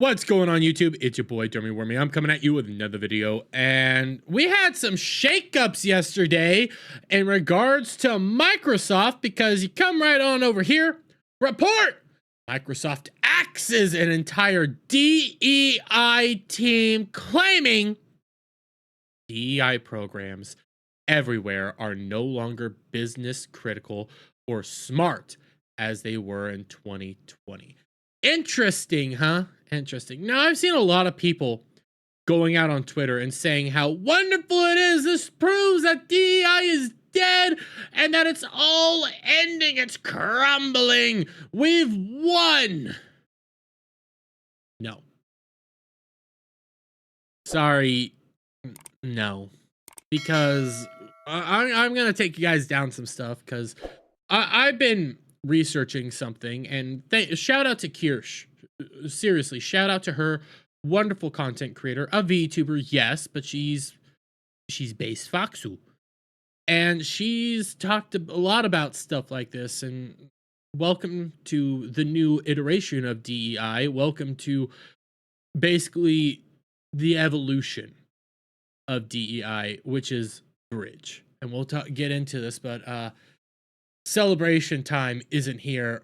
What's going on YouTube? It's your boy Dummy Wormy. I'm coming at you with another video, and we had some shakeups yesterday in regards to Microsoft, because you come right on over here. Report! Microsoft axes an entire DEI team, claiming DEI programs everywhere are no longer business critical or smart as they were in 2020. Interesting, huh? Interesting. Now, I've seen a lot of people going out on Twitter and saying how wonderful it is. This proves that DEI is dead and that it's all ending. It's crumbling. We've won. No. Sorry. No. Because I'm going to take you guys down some stuff, because I've been researching something, and shout out to Kirsche. Seriously, shout out to her. Wonderful content creator, a VTuber, yes, but she's based Foxu, and she's talked a lot about stuff like this. And welcome to the new iteration of DEI. Welcome to basically the evolution of DEI, which is Bridge. And we'll get into this, but celebration time isn't here.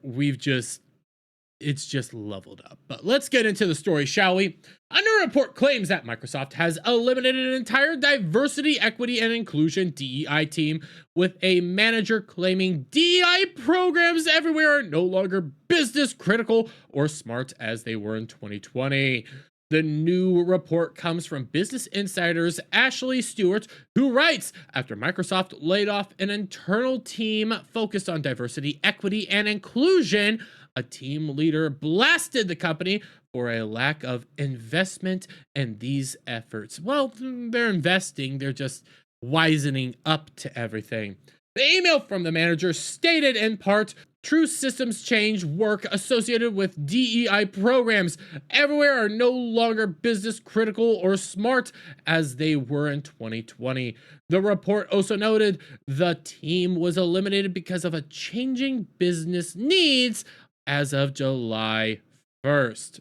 It's just leveled up. But let's get into the story, shall we? A new report claims that Microsoft has eliminated an entire diversity, equity, and inclusion DEI team, with a manager claiming DEI programs everywhere are no longer business critical or smart as they were in 2020. The new report comes from Business Insider's Ashley Stewart, who writes, after Microsoft laid off an internal team focused on diversity, equity, and inclusion, a team leader blasted the company for a lack of investment in these efforts. Well, they're investing, they're just wisening up to everything. The email from the manager stated in part, true systems change work associated with DEI programs everywhere are no longer business critical or smart as they were in 2020. The report also noted the team was eliminated because of a changing business needs as of July 1st.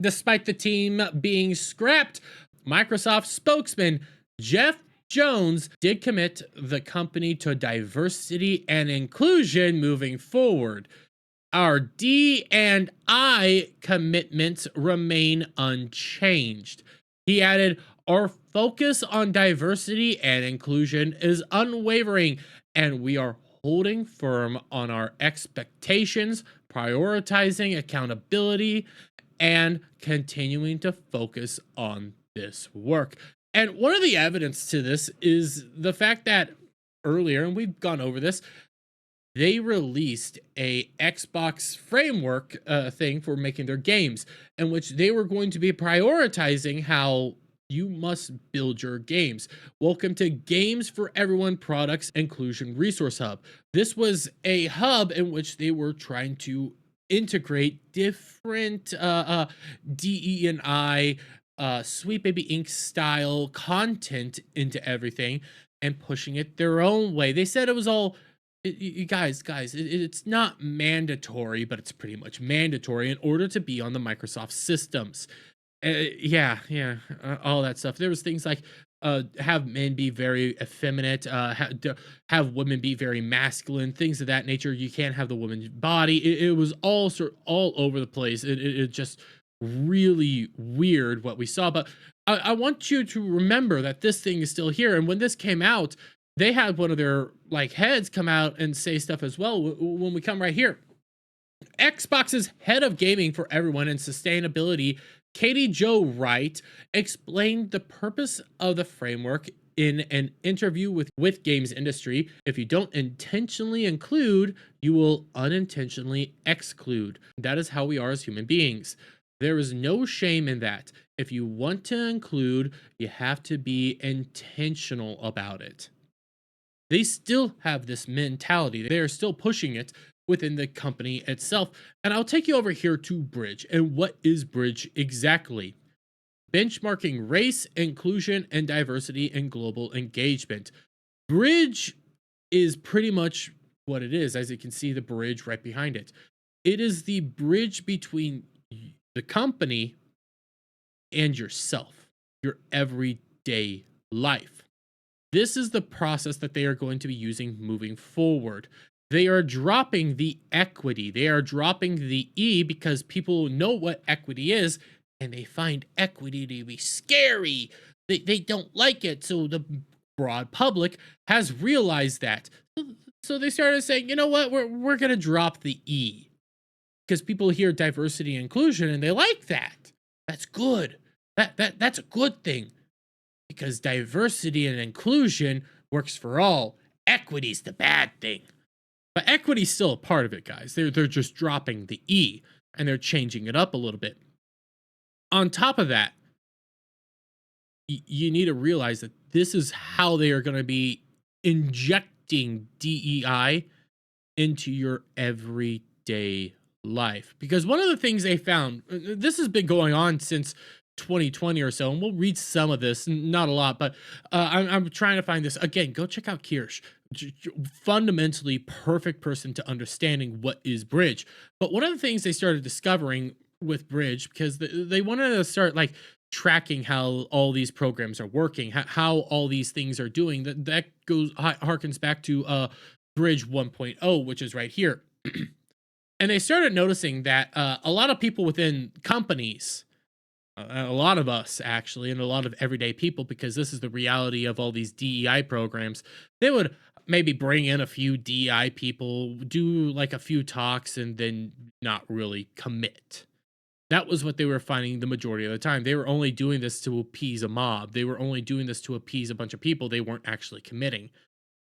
Despite the team being scrapped, Microsoft spokesman Jeff Jones did commit the company to diversity and inclusion moving forward. Our D&I commitments remain unchanged. He added, our focus on diversity and inclusion is unwavering, and we are holding firm on our expectations, prioritizing accountability, and continuing to focus on this work. And one of the evidence to this is the fact that earlier, and we've gone over this, they released a Xbox framework thing for making their games, in which they were going to be prioritizing how you must build your games. Welcome to Games for Everyone Products Inclusion Resource Hub. This was a hub in which they were trying to integrate different DE&I, Sweet Baby Inc. style content into everything and pushing it their own way. They said it was all, it's not mandatory, but it's pretty much mandatory in order to be on the Microsoft systems. All that stuff. There was things like have men be very effeminate, have women be very masculine, things of that nature. You can't have the woman's body. It was all over the place. It just really weird what we saw. But I want you to remember that this thing is still here. And when this came out, they had one of their heads come out and say stuff as well. When we come right here, Xbox's head of gaming for everyone and sustainability, Katie Jo Wright, explained the purpose of the framework in an interview with Games Industry. If you don't intentionally include, you will unintentionally exclude. That is how we are as human beings. There is no shame in that. If you want to include, you have to be intentional about it. They still have this mentality. They are still pushing it within the company itself. And I'll take you over here to Bridge. And what is Bridge exactly? Benchmarking race, inclusion, and diversity in global engagement. Bridge is pretty much what it is. As you can see, the bridge right behind it. It is the bridge between the company, and yourself, your everyday life. This is the process that they are going to be using moving forward. They are dropping the equity. They are dropping the E because people know what equity is and they find equity to be scary. They don't like it. So the broad public has realized that. So they started saying, you know what, we're going to drop the E because people hear diversity and inclusion and they like that. That's good. That's a good thing because diversity and inclusion works for all. Equity's the bad thing. But equity's still a part of it, guys. They're just dropping the E and they're changing it up a little bit. On top of that, you need to realize that this is how they are going to be injecting DEI into your everyday life. Because one of the things they found, this has been going on since 2020 or so, and we'll read some of this, not a lot, but I'm trying to find this. Again, go check out Kirsche. Fundamentally perfect person to understanding what is Bridge. But one of the things they started discovering with Bridge, because they wanted to start like tracking how all these programs are working, how all these things are doing, that goes harkens back to Bridge 1.0, which is right here. And they started noticing that a lot of people within companies, a lot of us actually, and a lot of everyday people, because this is the reality of all these DEI programs, they would maybe bring in a few DEI people, do like a few talks, and then not really commit. That was what they were finding the majority of the time. They were only doing this to appease a mob. They were only doing this to appease a bunch of people. They weren't actually committing.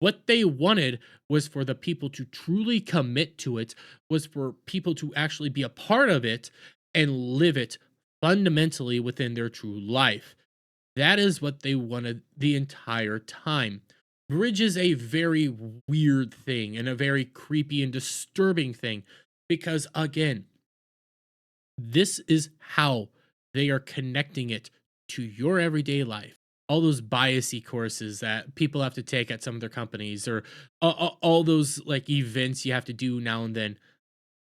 What they wanted was for the people to truly commit to it, was for people to actually be a part of it and live it fundamentally within their true life. That is what they wanted the entire time. Bridge is a very weird thing and a very creepy and disturbing thing because, again, this is how they are connecting it to your everyday life. All those biasy courses that people have to take at some of their companies, or all those like events you have to do now and then.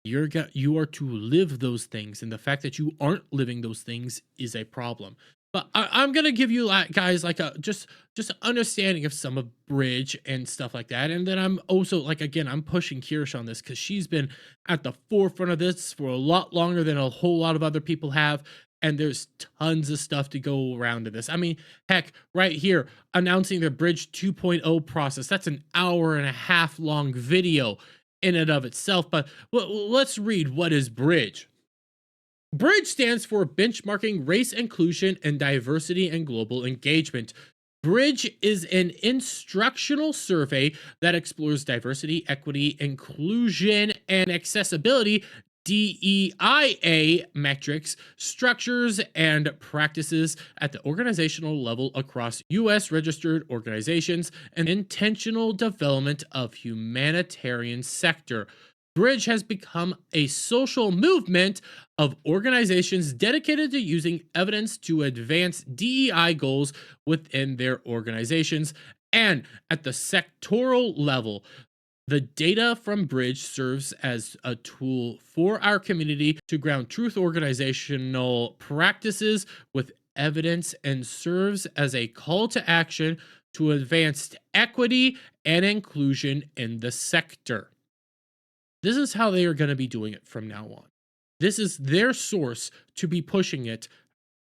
You are to live those things, and the fact that you aren't living those things is a problem. But I'm gonna give you guys like a just an understanding of some of Bridge and stuff like that, and then I'm also like, again, I'm pushing Kirsche on this because she's been at the forefront of this for a lot longer than a whole lot of other people have, and there's tons of stuff to go around in this. I mean, heck, right here announcing the Bridge 2.0 process. That's an hour and a half long video in and of itself, but let's read what is Bridge. Bridge stands for Benchmarking Race Inclusion and Diversity and Global Engagement. Bridge is an instructional survey that explores diversity, equity, inclusion, and accessibility DEIA metrics, structures, and practices at the organizational level across U.S. registered organizations and intentional development of humanitarian sector. Bridge has become a social movement of organizations dedicated to using evidence to advance DEI goals within their organizations and at the sectoral level. The data from Bridge serves as a tool for our community to ground truth organizational practices with evidence and serves as a call to action to advance equity and inclusion in the sector. This is how they are going to be doing it from now on. This is their source to be pushing it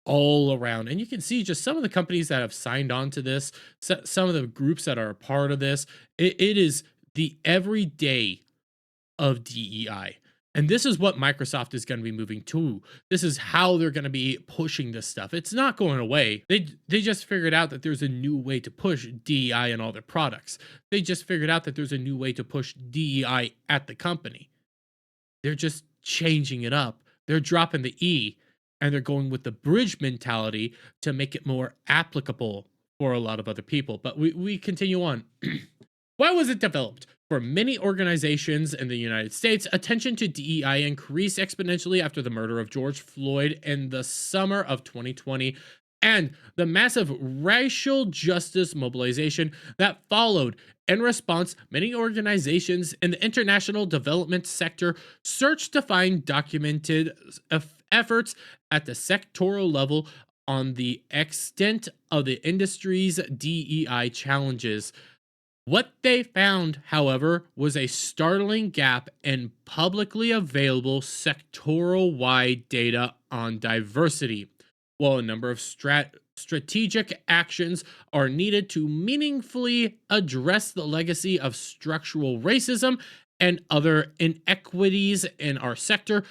all around. And you can see just some of the companies that have signed on to this, some of the groups that are a part of this. It is the everyday of DEI. And this is what Microsoft is going to be moving to. This is how they're going to be pushing this stuff. It's not going away. They just figured out that there's a new way to push DEI in all their products. They just figured out that there's a new way to push DEI at the company. They're just changing it up. They're dropping the E and they're going with the Bridge mentality to make it more applicable for a lot of other people. But we continue on. Why was it developed? For many organizations in the United States, attention to DEI increased exponentially after the murder of George Floyd in the summer of 2020 and the massive racial justice mobilization that followed. In response, many organizations in the international development sector search to find documented efforts at the sectoral level on the extent of the industry's DEI challenges. What they found, however, was a startling gap in publicly available sectoral wide data on diversity. While a number of strategic actions are needed to meaningfully address the legacy of structural racism and other inequities in our sector,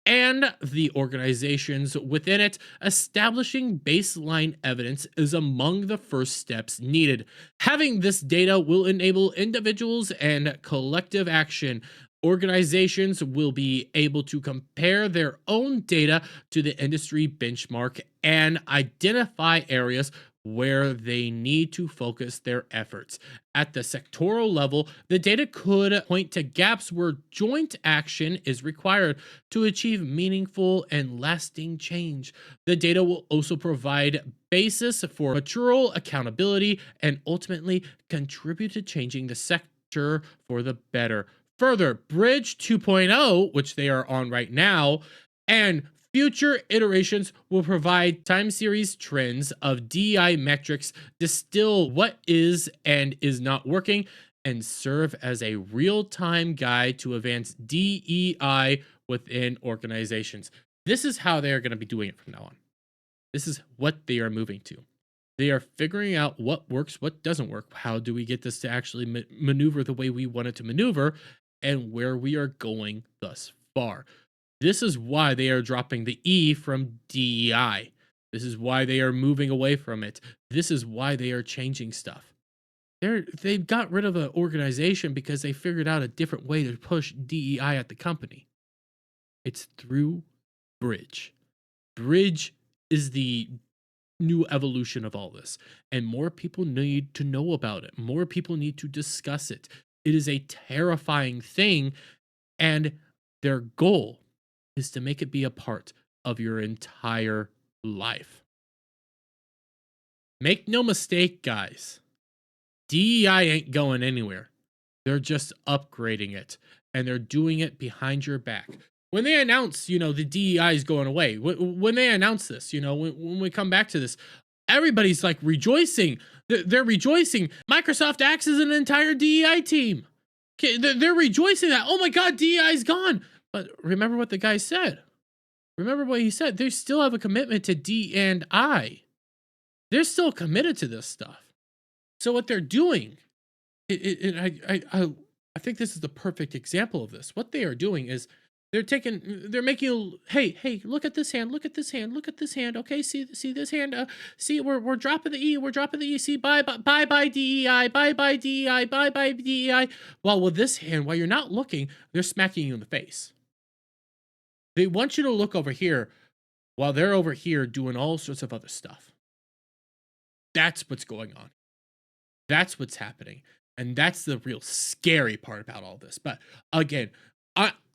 and the organizations within it, establishing baseline evidence is among the first steps needed. Having this data will enable individuals and collective action. Organizations will be able to compare their own data to the industry benchmark and identify areas where they need to focus their efforts. At the sectoral level, the data could point to gaps where joint action is required to achieve meaningful and lasting change. The data will also provide basis for mature accountability and ultimately contribute to changing the sector for the better. Further, Bridge 2.0, which they are on right now, and future iterations will provide time series trends of DEI metrics, distill what is and is not working, and serve as a real-time guide to advance DEI within organizations. This is how they are going to be doing it from now on. This is what they are moving to. They are figuring out what works, what doesn't work. How do we get this to actually maneuver the way we want it to maneuver, and where we are going thus far. This is why they are dropping the E from DEI. This is why they are moving away from it. This is why they are changing stuff. They've got rid of an organization because they figured out a different way to push DEI at the company. It's through Bridge. Bridge is the new evolution of all this, and more people need to know about it. More people need to discuss it. It is a terrifying thing, and their goal is to make it be a part of your entire life. Make no mistake, guys. DEI ain't going anywhere. They're just upgrading it, and they're doing it behind your back. When they announce, the DEI is going away, when they announce this, when we come back to this, everybody's like rejoicing. They're rejoicing. Microsoft acts as an entire DEI team. They're rejoicing that, oh my God, DEI is gone. But remember what the guy said. Remember what he said. They still have a commitment to D&I. They're still committed to this stuff. So what they're doing, I think this is the perfect example of this. What they are doing is they're making, hey, look at this hand, look at this hand, look at this hand. Okay, see this hand. See, we're dropping the E, See, bye DEI, bye DEI. Well, with this hand, while you're not looking, they're smacking you in the face. They want you to look over here while they're over here doing all sorts of other stuff. That's what's going on. That's what's happening. And that's the real scary part about all this. But again,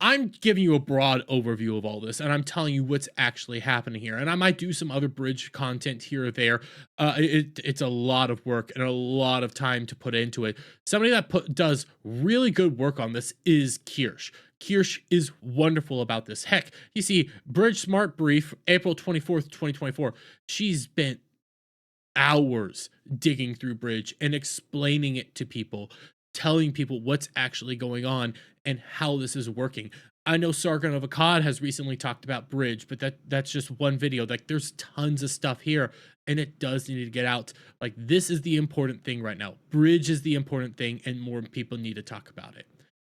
I'm giving you a broad overview of all this, and I'm telling you what's actually happening here. And I might do some other Bridge content here or there. It's a lot of work and a lot of time to put into it. Somebody that does really good work on this is Kirsche. Kirsche is wonderful about this. Heck, you see, Bridge Smart Brief, April 24th, 2024. She's spent hours digging through Bridge and explaining it to people, telling people what's actually going on and how this is working. I know Sargon of Akkad has recently talked about Bridge, but that's just one video. Like, there's tons of stuff here, and it does need to get out. Like, this is the important thing right now. Bridge is the important thing, and more people need to talk about it.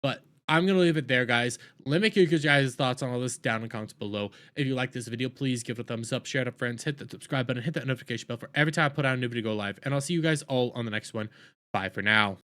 But I'm going to leave it there, guys. Let me get your guys' thoughts on all this down in the comments below. If you like this video, please give it a thumbs up, share it with friends, hit the subscribe button, hit that notification bell for every time I put out a new video go live. And I'll see you guys all on the next one. Bye for now.